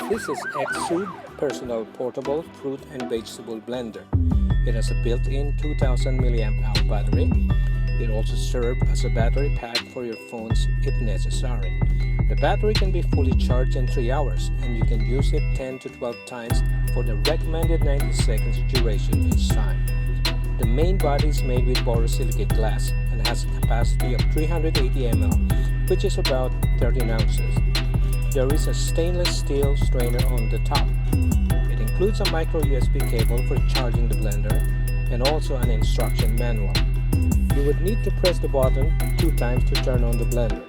This is X-Sub Personal Portable Fruit and Vegetable Blender. It has a built-in 2000 mAh battery. It also serves as a battery pack for your phones if necessary. The battery can be fully charged in 3 hours and you can use it 10 to 12 times for the recommended 90 seconds duration each time. The main body is made with borosilicate glass and has a capacity of 380 ml, which is about 13 ounces. There is a stainless steel strainer on the top. It includes a micro USB cable for charging the blender and also an instruction manual. You would need to press the button 2 times to turn on the blender.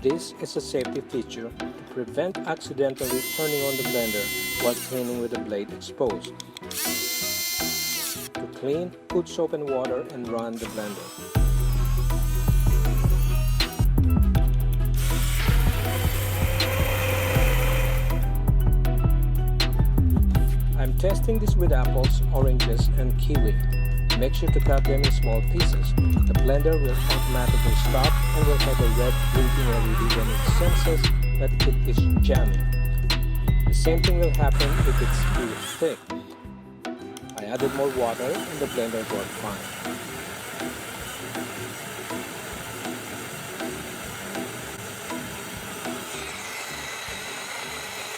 This is a safety feature to prevent accidentally turning on the blender while cleaning with the blade exposed. To clean, put soap and water and run the blender. I'm testing this with apples, oranges, and kiwi. Make sure to cut them in small pieces. The blender will automatically stop and will have a red blinking LED when it senses that it is jamming. The same thing will happen if it's too thick. I added more water and the blender worked fine.